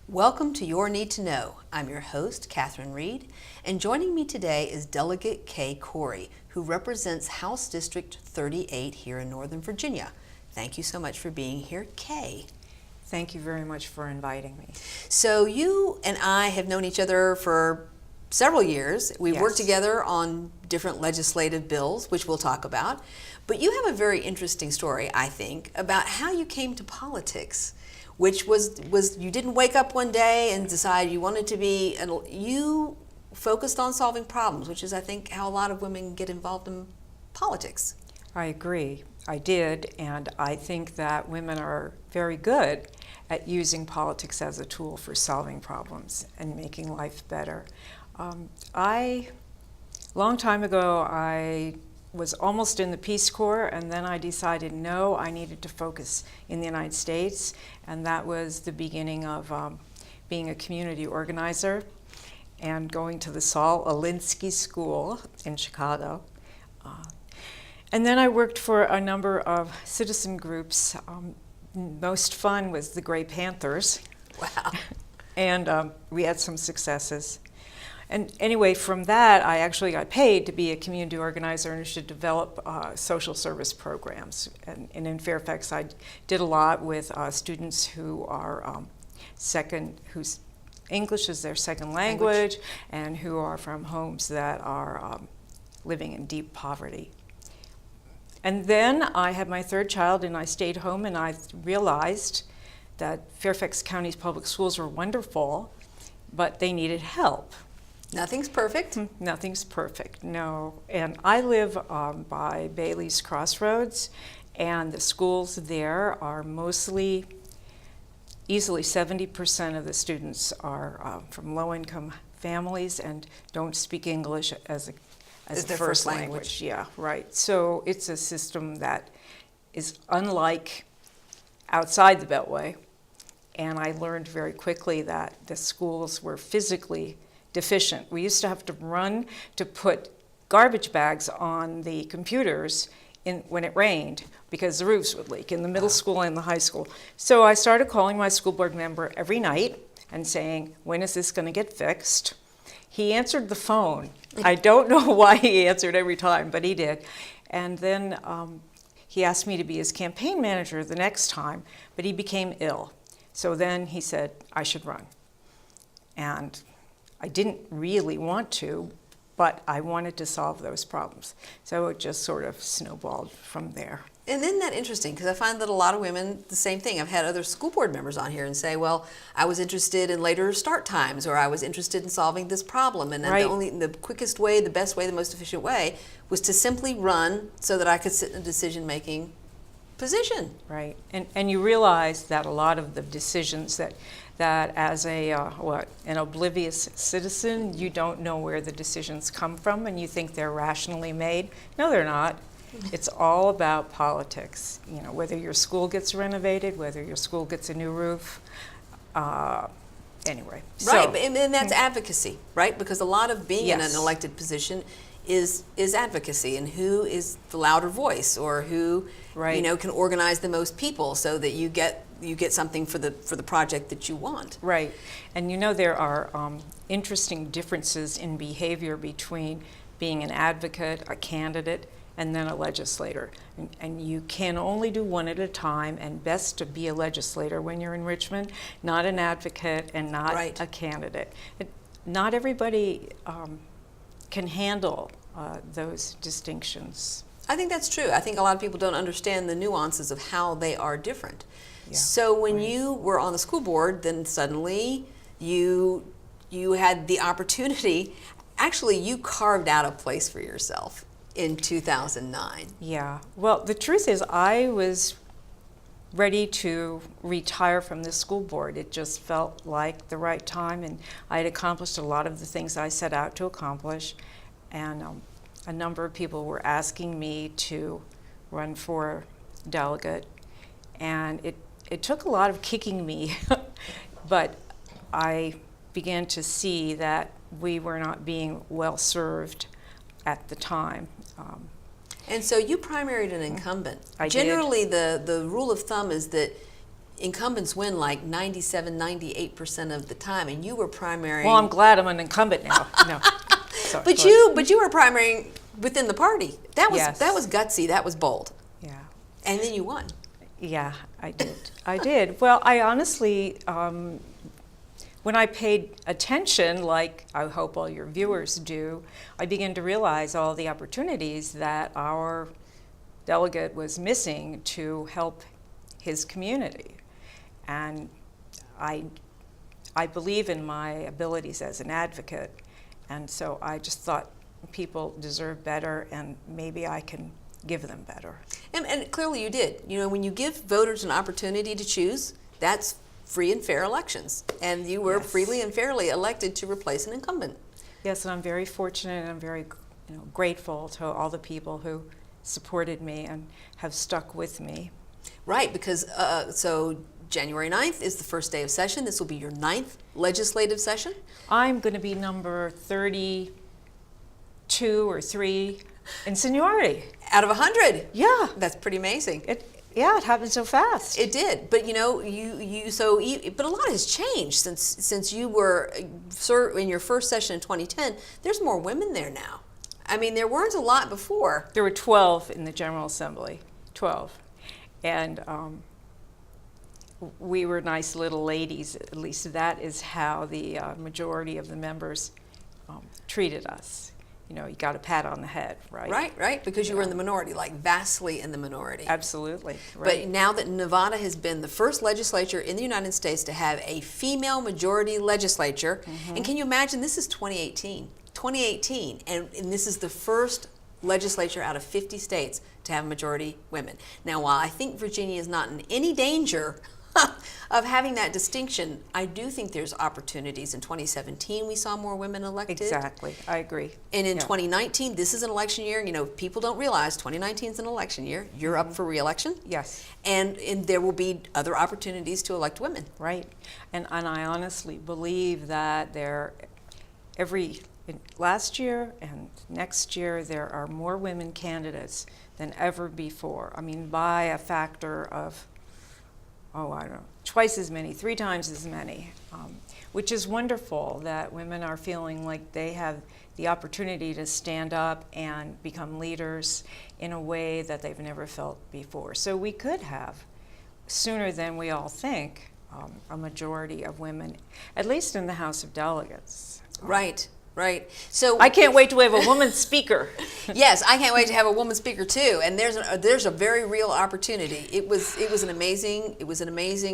Welcome to Your Need to Know. I'm your host, Catherine Reed, and joining me today is Delegate Kory, who represents House District 38 here in Northern Virginia. Thank you so much for being here, Kaye. Thank you very much for inviting me. So you and I have known each other for several years. We've Yes. worked together on different legislative bills, which we'll talk about. But you have a very interesting story, I think, about how you came to politics, which was you didn't wake up one day and decide you wanted to be, you focused on solving problems, which is, I think, how a lot of women get involved in politics. I agree. I did, and I think that women are very good at using politics as a tool for solving problems and making life better. Long time ago, I was almost in the Peace Corps, and then I decided no, I needed to focus in the United States, and that was the beginning of being a community organizer and going to the Saul Alinsky School in Chicago. And then I worked for a number of citizen groups. Most fun was the Gray Panthers. Wow. And we had some successes. And anyway, from that, I actually got paid to be a community organizer and to develop social service programs. And in Fairfax, I did a lot with students who are whose English is their second language, and who are from homes that are living in deep poverty. And then I had my third child, and I stayed home, and I realized that Fairfax County's public schools were wonderful, but they needed help. Nothing's perfect. Nothing's perfect, no. And I live by Bailey's Crossroads, and the schools there are easily 70% of the students are from low-income families and don't speak English as a first language. Yeah, right. So it's a system that is unlike outside the Beltway, and I learned very quickly that the schools were physically deficient. We used to have to run to put garbage bags on the computers when it rained because the roofs would leak in the middle school and the high school. So I started calling my school board member every night and saying, when is this going to get fixed? He answered the phone. I don't know why he answered every time, but he did. And then he asked me to be his campaign manager the next time, but he became ill. So then he said I should run. And I didn't really want to, but I wanted to solve those problems. So it just sort of snowballed from there. And isn't that interesting? Because I find that a lot of women, the same thing. I've had other school board members on here and say, well, I was interested in later start times, or I was interested in solving this problem. And Right. the quickest way, the best way, the most efficient way was to simply run so that I could sit in a decision-making position. Right, and you realize that a lot of the decisions that as an oblivious citizen, you don't know where the decisions come from, and you think they're rationally made. No, they're not. It's all about politics. You know, whether your school gets renovated, whether your school gets a new roof. Anyway, Right, and that's advocacy, right? Because a lot of being in Yes. an elected position is advocacy, and who is the louder voice, or who Right. can organize the most people so that you get something for the project that you want. Right, and there are interesting differences in behavior between being an advocate, a candidate, and then a legislator. And you can only do one at a time, and best to be a legislator when you're in Richmond, not an advocate and not Right. a candidate. Not everybody can handle those distinctions. I think that's true. I think a lot of people don't understand the nuances of how they are different. Yeah, So when right. you were on the school board, then suddenly you had the opportunity. Actually, you carved out a place for yourself in 2009. Yeah, well, the truth is I was ready to retire from the school board. It just felt like the right time, and I had accomplished a lot of the things I set out to accomplish, and a number of people were asking me to run for delegate, and it took a lot of kicking me, but I began to see that we were not being well served at the time. And so you primaried an incumbent. I did. Generally, the rule of thumb is that incumbents win like 97, 98% of the time, and you were primarying. Well, I'm glad I'm an incumbent now. No. Sorry, but you were primarying within the party. That was gutsy. That was bold. Yeah. And then you won. Yeah, I did. Well, I honestly, when I paid attention, like I hope all your viewers do, I began to realize all the opportunities that our delegate was missing to help his community. And I believe in my abilities as an advocate, and so I just thought people deserve better, and maybe I can give them better. And clearly you did. You know, when you give voters an opportunity to choose, that's free and fair elections, and you were freely and fairly elected to replace an incumbent. Yes, and I'm very fortunate, and I'm very grateful to all the people who supported me and have stuck with me. Right, because so January 9th is the first day of session. This will be your 9th legislative session. I'm going to be number 32 or 3 in seniority. Out of 100. Yeah. That's pretty amazing. It happened so fast. It did, but but a lot has changed since you were in your first session in 2010. There's more women there now. I mean, there weren't a lot before. There were 12 in the General Assembly, 12. And we were nice little ladies. At least that is how the majority of the members treated us. You got a pat on the head, right? Right, because you were in the minority, like vastly in the minority. Absolutely, right. But now that Nevada has been the first legislature in the United States to have a female majority legislature, and can you imagine, this is 2018, and this is the first legislature out of 50 states to have a majority women. Now, while I think Virginia is not in any danger of having that distinction, I do think there's opportunities. In 2017, we saw more women elected. Exactly, I agree. And in 2019, this is an election year. People don't realize 2019 is an election year. You're up for re-election. Yes. And there will be other opportunities to elect women. Right. And I honestly believe that last year and next year, there are more women candidates than ever before. I mean, by a factor of, I don't know, twice as many, 3 times as many, which is wonderful that women are feeling like they have the opportunity to stand up and become leaders in a way that they've never felt before. So we could have, sooner than we all think, a majority of women, at least in the House of Delegates. Right. So I can't wait to have a woman speaker. Yes, I can't wait to have a woman speaker too. And there's a very real opportunity. It was an amazing,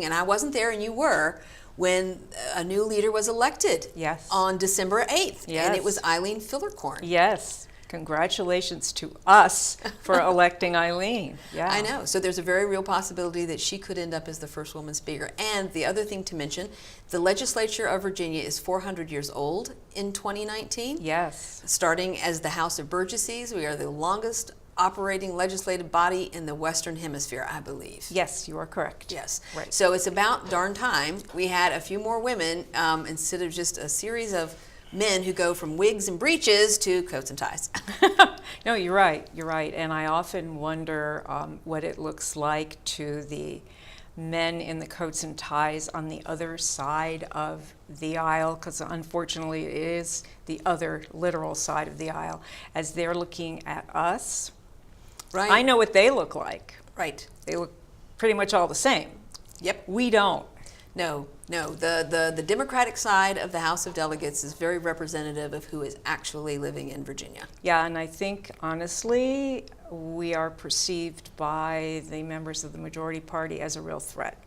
and I wasn't there, and you were, when a new leader was elected. Yes. On December 8th. Yes. And it was Eileen Fillercorn. Yes. Congratulations to us for electing Eileen. Yeah. I know. So there's a very real possibility that she could end up as the first woman speaker. And the other thing to mention, the legislature of Virginia is 400 years old in 2019. Yes. Starting as the House of Burgesses, we are the longest operating legislative body in the Western Hemisphere, I believe. Yes, you are correct. Yes. Right. So it's about darn time we had a few more women instead of just a series of men who go from wigs and breeches to coats and ties. No, you're right. And I often wonder what it looks like to the men in the coats and ties on the other side of the aisle, because unfortunately it is the other literal side of the aisle, as they're looking at us. Right. I know what they look like. Right. They look pretty much all the same. Yep. We don't. No. The Democratic side of the House of Delegates is very representative of who is actually living in Virginia. Yeah, and I think, honestly, we are perceived by the members of the majority party as a real threat.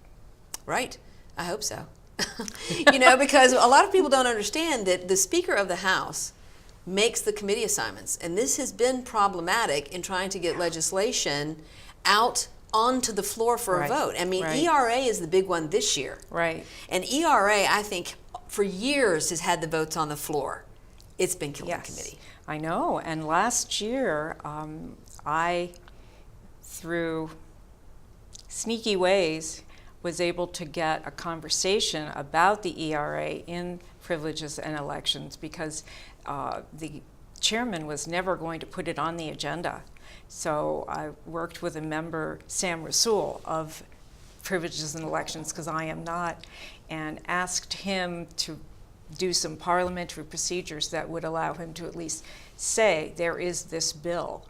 Right. I hope so. Because a lot of people don't understand that the Speaker of the House makes the committee assignments, and this has been problematic in trying to get legislation out onto the floor for a vote. I mean, ERA is the big one this year. Right. And ERA, I think, for years has had the votes on the floor. It's been killed in committee. I know. And last year, I, through sneaky ways, was able to get a conversation about the ERA in Privileges and Elections, because the chairman was never going to put it on the agenda. So I worked with a member, Sam Rasool, of privileges in elections, because I am not, and asked him to do some parliamentary procedures that would allow him to at least say, there is this bill.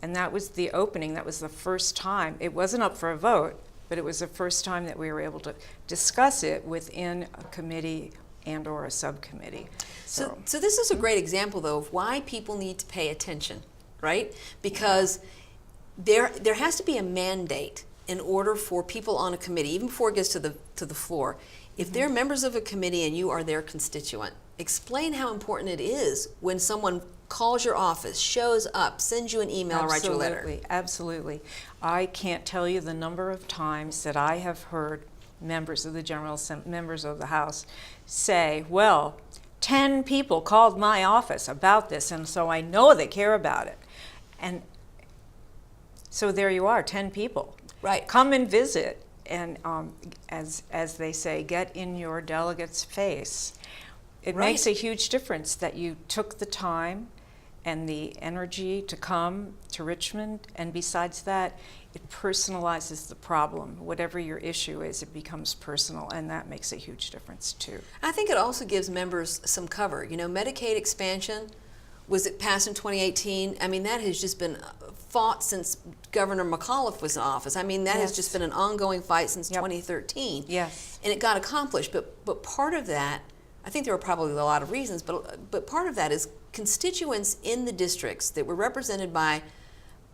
And that was the opening. That was the first time. It wasn't up for a vote, but it was the first time that we were able to discuss it within a committee and or a subcommittee. So this is a great example, though, of why people need to pay attention, right? Because there has to be a mandate in order for people on a committee, even before it gets to the floor. If they're members of a committee and you are their constituent, explain how important it is when someone calls your office, shows up, sends you an email, writes you a letter. Absolutely. I can't tell you the number of times that I have heard members of the General Assembly, members of the House say, well, 10 people called my office about this, and so I know they care about it. And so there you are, 10 people. Right. Come and visit, and as they say, get in your delegate's face. It Right. makes a huge difference that you took the time and the energy to come to Richmond, and besides that, it personalizes the problem. Whatever your issue is, it becomes personal, and that makes a huge difference too. I think it also gives members some cover. You know, Medicaid expansion, was it passed in 2018? I mean, that has just been fought since Governor McAuliffe was in office. I mean, that has Yes. just been an ongoing fight since Yep. 2013. Yes. And it got accomplished, but part of that, I think there were probably a lot of reasons, but part of that is constituents in the districts that were represented by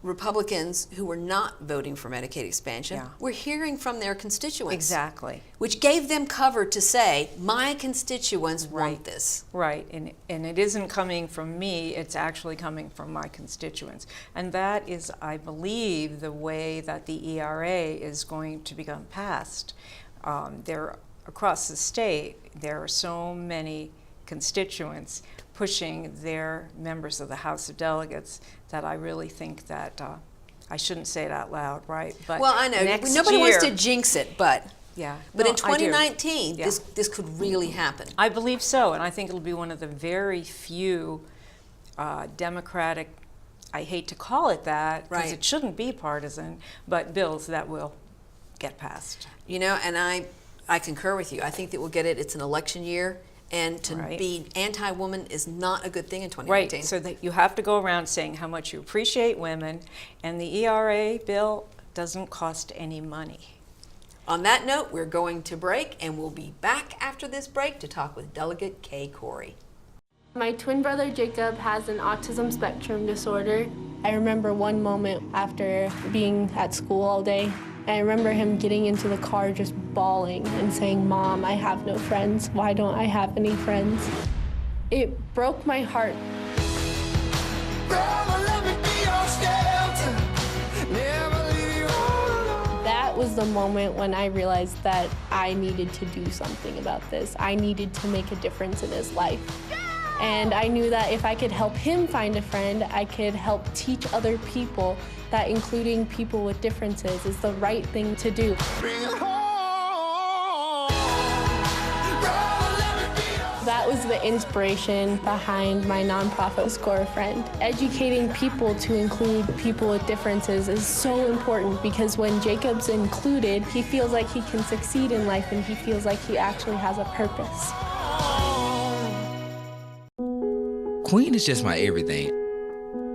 Republicans who were not voting for Medicaid expansion Yeah. were hearing from their constituents. Exactly. Which gave them cover to say, my constituents want this. Right, and it isn't coming from me, it's actually coming from my constituents. And that is, I believe, the way that the ERA is going to become passed. Across the state, there are so many constituents pushing their members of the House of Delegates that I really think that, I shouldn't say it out loud, right? But Well, I know, next nobody wants year- to jinx it, but Yeah. in No, I do. 2019, Yeah. this could really happen. I believe so, and I think it'll be one of the very few Democratic, I hate to call it that, because Right. it shouldn't be partisan, but bills that will get passed. You know, and I concur with you. I think that we'll get it. It's an election year, and to Right. be anti-woman is not a good thing in 2019. Right, so that you have to go around saying how much you appreciate women, and the ERA bill doesn't cost any money. On that note, we're going to break, and we'll be back after this break to talk with Delegate Kory. My twin brother Jacob has an autism spectrum disorder. I remember one moment after being at school all day, I remember him getting into the car just bawling and saying, "Mom, I have no friends. Why don't I have any friends?" It broke my heart. That was the moment when I realized that I needed to do something about this. I needed to make a difference in his life. And I knew that if I could help him find a friend, I could help teach other people that including people with differences is the right thing to do. That was the inspiration behind my nonprofit, Score a Friend. Educating people to include people with differences is so important because when Jacob's included, he feels like he can succeed in life and he feels like he actually has a purpose. Queen is just my everything.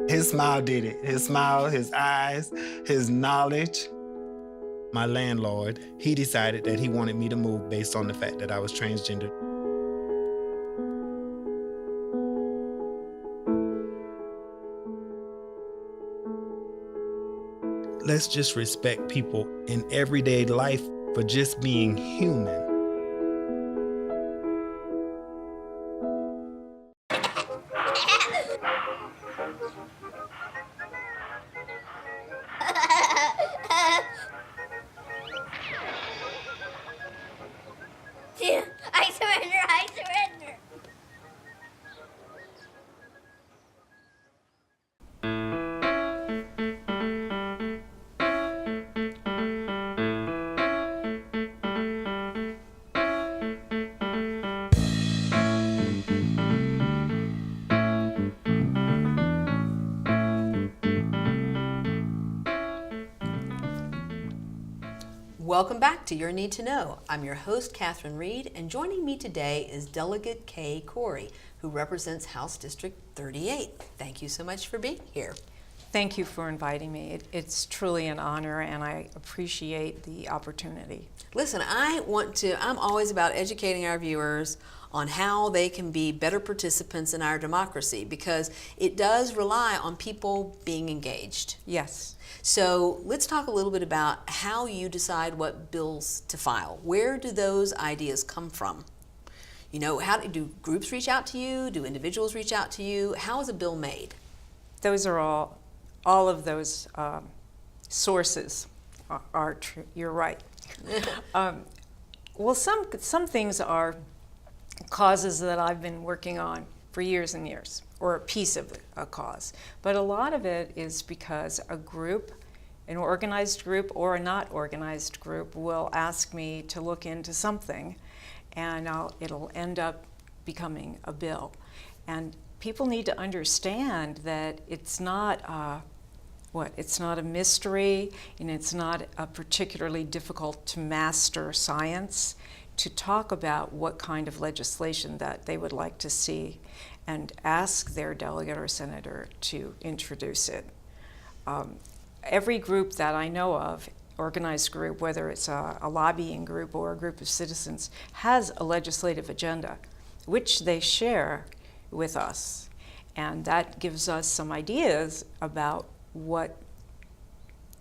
His smile did it. His smile, his eyes, his knowledge. My landlord, he decided that he wanted me to move based on the fact that I was transgender. Let's just respect people in everyday life for just being human. I surrender, I surrender. Welcome back to Your Need to Know. I'm your host, Catherine Reed, and joining me today is Delegate Kaye Kory, who represents House District 38. Thank you so much for being here. Thank you for inviting me. It's truly an honor, and I appreciate the opportunity. Listen, I'm always about educating our viewers on how they can be better participants in our democracy, because it does rely on people being engaged. Yes. So let's talk a little bit about how you decide what bills to file. Where do those ideas come from? You know, how do groups reach out to you? Do individuals reach out to you? How is a bill made? Those are all of those sources are true. You're right. Well, some things are causes that I've been working on for years and years, or a piece of a cause. But a lot of it is because a group, an organized group or a not organized group, will ask me to look into something, and it'll end up becoming a bill. And people need to understand that it's not it's not a mystery, and it's not a particularly difficult to master science to talk about what kind of legislation that they would like to see and ask their delegate or senator to introduce it. Every group that I know of, organized group, whether it's a lobbying group or a group of citizens, has a legislative agenda, which they share with us. And that gives us some ideas about what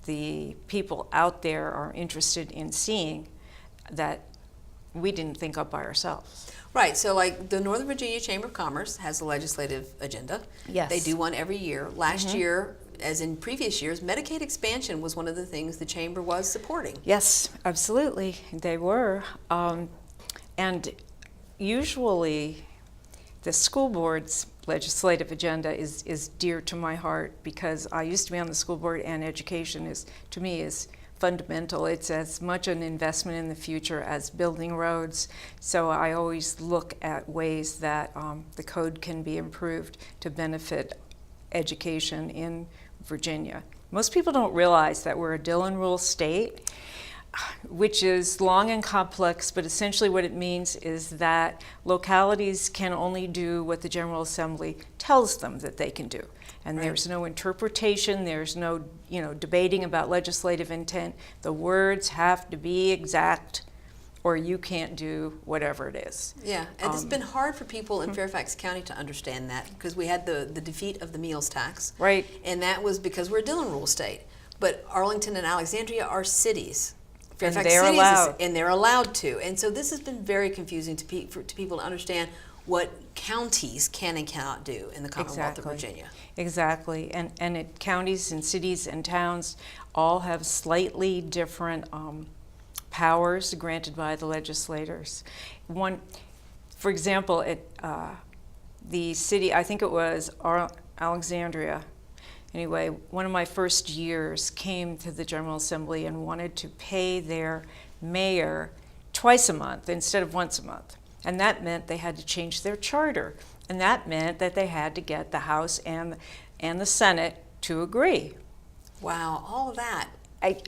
the people out there are interested in seeing that we didn't think up by ourselves. Right, so like the Northern Virginia Chamber of Commerce has a legislative agenda. Yes. They do one every year. Last year, as in previous years, Medicaid expansion was one of the things the Chamber was supporting. Yes, absolutely, they were. And usually the school board's legislative agenda is dear to my heart, because I used to be on the school board, and education to me is fundamental. It's as much an investment in the future as building roads. So I always look at ways that the code can be improved to benefit education in Virginia. Most people don't realize that we're a Dillon Rule state, which is long and complex, but essentially what it means is that localities can only do what the General Assembly tells them that they can do. And there's no interpretation, there's no debating about legislative intent. The words have to be exact, or you can't do whatever it is. Yeah, and it's been hard for people in Fairfax County to understand that, because we had the defeat of the meals tax. Right. And that was because we're a Dillon Rule state. But Arlington and Alexandria are cities. Fairfax they're City allowed. And they're allowed to. And so this has been very confusing to people to understand what counties can and cannot do in the Commonwealth of Virginia. Exactly, and counties and cities and towns all have slightly different powers granted by the legislators. For example, the city, I think it was Alexandria, anyway, one of my first years came to the General Assembly and wanted to pay their mayor twice a month instead of once a month. And that meant they had to change their charter. And that meant that they had to get the House and the Senate to agree. Wow, all of that.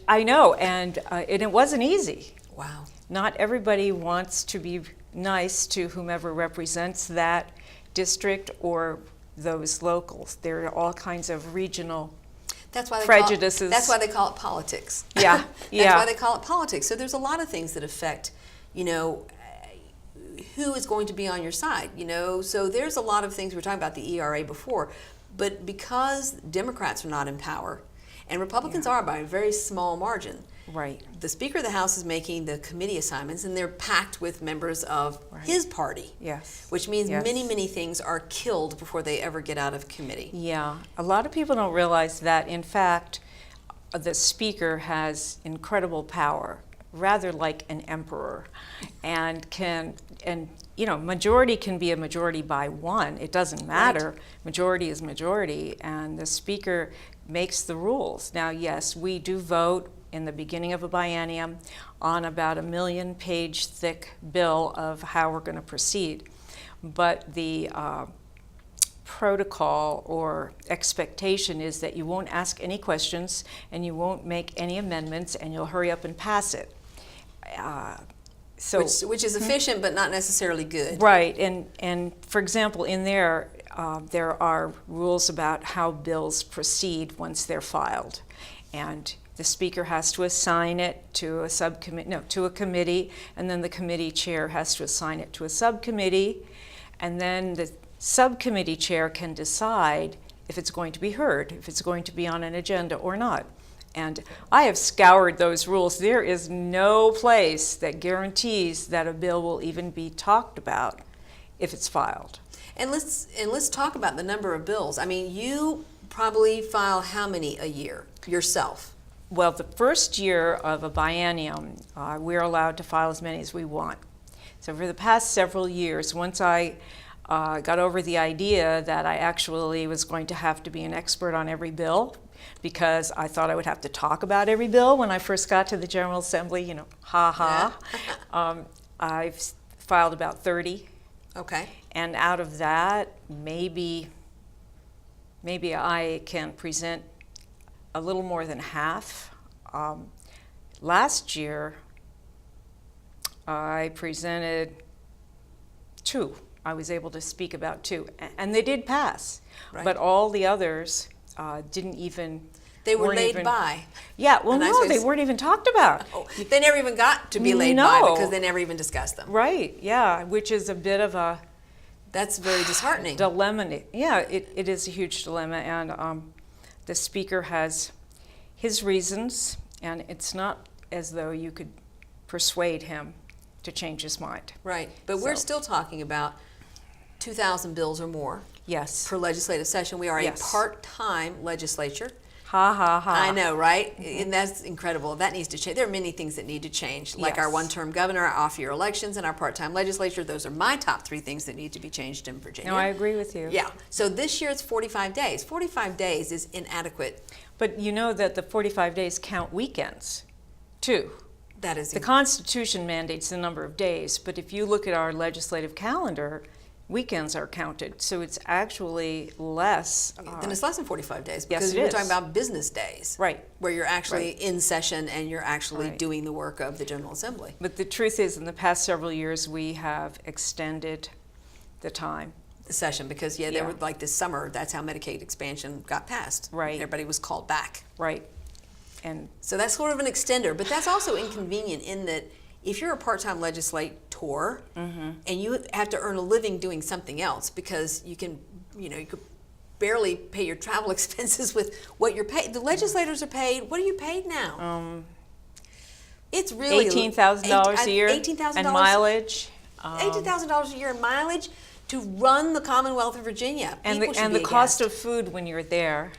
I know, and it wasn't easy. Wow. Not everybody wants to be nice to whomever represents that district or those locals. There are all kinds of regional prejudices. That's why they call it politics. Yeah, That's why they call it politics. So there's a lot of things that affect, who is going to be on your side, So there's a lot of things, we were talking about the ERA before, but because Democrats are not in power and Republicans are by a very small margin. Right. The Speaker of the House is making the committee assignments, and they're packed with members of his party. Yes. Which means many, many things are killed before they ever get out of committee. Yeah. A lot of people don't realize that, in fact, the Speaker has incredible power, rather like an emperor, and majority can be a majority by one. It doesn't matter. Right. Majority is majority, and the Speaker makes the rules. Now, yes, we do vote in the beginning of a biennium on about a 1 million-page thick bill of how we're going to proceed. But the protocol or expectation is that you won't ask any questions and you won't make any amendments and you'll hurry up and pass it. So which is efficient but not necessarily good. right, and for example, in there are rules about how bills proceed once they're filed, and the speaker has to assign it to a committee, and then the committee chair has to assign it to a subcommittee, and then the subcommittee chair can decide if it's going to be heard, if it's going to be on an agenda or not. And I have scoured those rules. There is no place that guarantees that a bill will even be talked about if it's filed. And let's talk about the number of bills. I mean, you probably file how many a year yourself? Well, the first year of a biennium, we're allowed to file as many as we want. So for the past several years, once I got over the idea that I actually was going to have to be an expert on every bill, because I thought I would have to talk about every bill when I first got to the General Assembly, I've filed about 30. Okay. And out of that, maybe I can present a little more than half. Last year, I presented 2. I was able to speak about 2, and they did pass. Right. But all the others didn't even. They were laid by. Yeah, well, no, they weren't even talked about. Oh, they never even got to be laid by because they never even discussed them. Right, yeah, which is a bit of a. That's very disheartening. Dilemma. Yeah, it is a huge dilemma, and the speaker has his reasons, and it's not as though you could persuade him to change his mind. Right, but we're still talking about 2,000 bills or more. Yes. Per legislative session. We are a part-time legislature. Ha ha ha. I know, right? Mm-hmm. And that's incredible. That needs to change. There are many things that need to change, like our one-term governor, our off-year elections, and our part-time legislature. Those are my top 3 things that need to be changed in Virginia. No, I agree with you. Yeah. So this year it's 45 days. 45 days is inadequate. But you know that the 45 days count weekends, too. That is the Constitution mandates the number of days, but if you look at our legislative calendar, weekends are counted, so it's actually less. Then it's less than 45 days yes, because it you're is. talking about business days, right? Where you're actually in session and you're actually doing the work of the General Assembly. But the truth is, in the past several years, we have extended the time. The session because they were like this summer. That's how Medicaid expansion got passed. Right. Everybody was called back. Right. And so that's sort of an extender, but that's also inconvenient in that if you're a part-time legislator and you have to earn a living doing something else because you could barely pay your travel expenses with what you're paid. The legislators are paid. What are you paid now? It's really $18,000 a year. $18,000 and mileage. $18,000 a year in mileage to run the Commonwealth of Virginia. And the cost of food when you're there.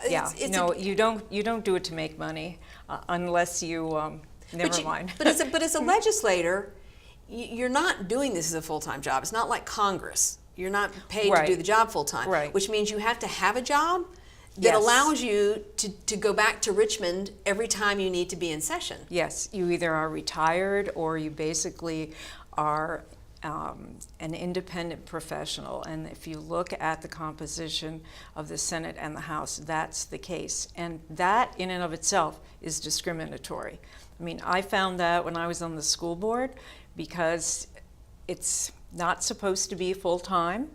You don't do it to make money unless you. Never mind. But as a legislator, you're not doing this as a full-time job. It's not like Congress. You're not paid to do the job full-time, which means you have to have a job that allows you to go back to Richmond every time you need to be in session. Yes, you either are retired or you basically are an independent professional. And if you look at the composition of the Senate and the House, that's the case. And that in and of itself is discriminatory. I mean, I found that when I was on the school board because it's not supposed to be full-time.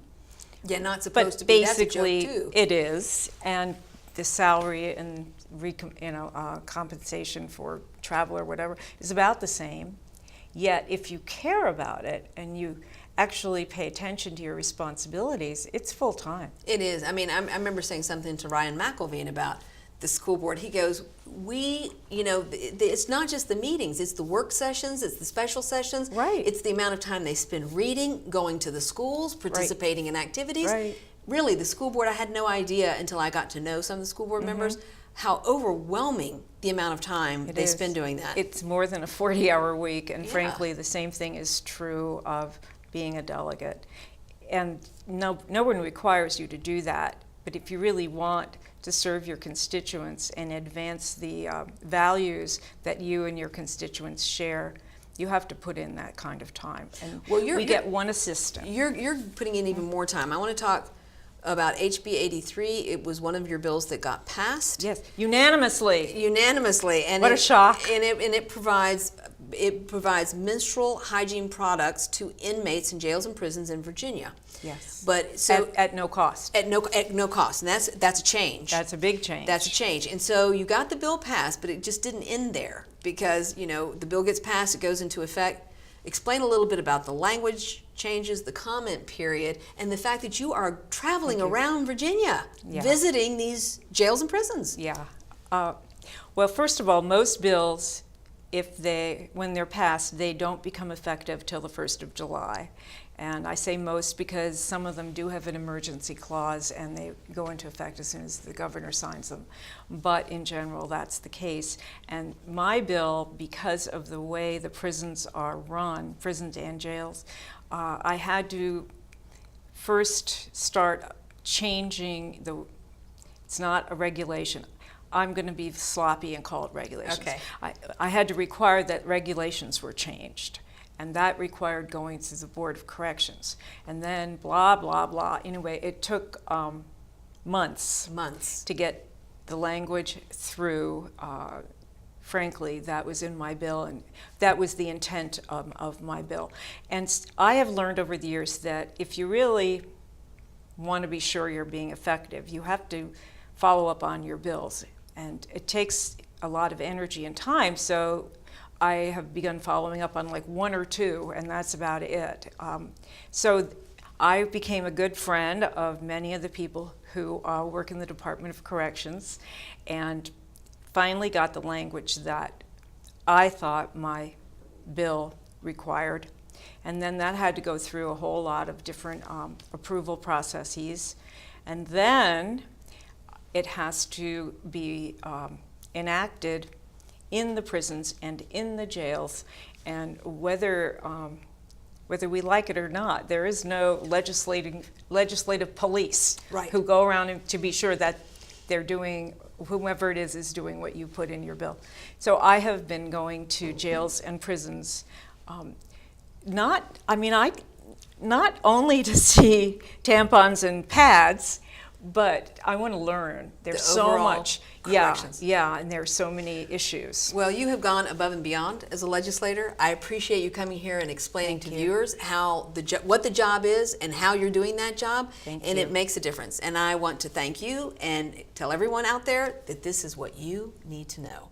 Yeah, not supposed to be. Basically, that's a joke too. It is. And the salary and compensation for travel or whatever is about the same. Yet, if you care about it and you actually pay attention to your responsibilities, it's full-time. It is. I mean, I remember saying something to Ryan McElveen about the school board. He goes, it's not just the meetings, it's the work sessions, it's the special sessions. Right. It's the amount of time they spend reading, going to the schools, participating in activities. Right. Really, the school board, I had no idea until I got to know some of the school board members how overwhelming the amount of time they spend doing that. It's more than a 40-hour week, and frankly, the same thing is true of being a delegate. And no one requires you to do that, but if you really want to serve your constituents and advance the values that you and your constituents share, you have to put in that kind of time. And we get one assistant. You're putting in even more time. I want to talk about HB 83. It was one of your bills that got passed. Yes, unanimously. And what a shock. And it provides it provides menstrual hygiene products to inmates in jails and prisons in Virginia. Yes. But so at no cost. at no cost, and that's a change. That's a big change. That's a change. And so you got the bill passed, but it just didn't end there, because the bill gets passed, it goes into effect. Explain a little bit about the language changes, the comment period, and the fact that you are traveling around Virginia, visiting these jails and prisons. Yeah. Well, first of all, most bills, when they're passed, they don't become effective till the 1st of July. And I say most because some of them do have an emergency clause and they go into effect as soon as the governor signs them. But in general, that's the case. And my bill, because of the way the prisons are run, prisons and jails, I had to first start changing it's not a regulation. I'm going to be sloppy and call it regulations. Okay. I had to require that regulations were changed. And that required going to the Board of Corrections. And then blah, blah, blah. Anyway, it took months to get the language through. Frankly, that was in my bill, and that was the intent of my bill. And I have learned over the years that if you really want to be sure you're being effective, you have to follow up on your bills. And it takes a lot of energy and time, so I have begun following up on like 1 or 2, and that's about it. So I became a good friend of many of the people who work in the Department of Corrections, and finally got the language that I thought my bill required. And then that had to go through a whole lot of different approval processes. And then it has to be enacted in the prisons and in the jails, and whether we like it or not, there is no legislative police who go around to be sure that they're doing, whomever it is doing what you put in your bill. So I have been going to jails and prisons, not only to see tampons and pads, but I want to learn. There's so much. Corrections. Yeah, and there's so many issues. Well, you have gone above and beyond as a legislator. I appreciate you coming here and explaining to viewers how what the job is and how you're doing that job. Thank and you. It makes a difference. And I want to thank you and tell everyone out there that this is what you need to know.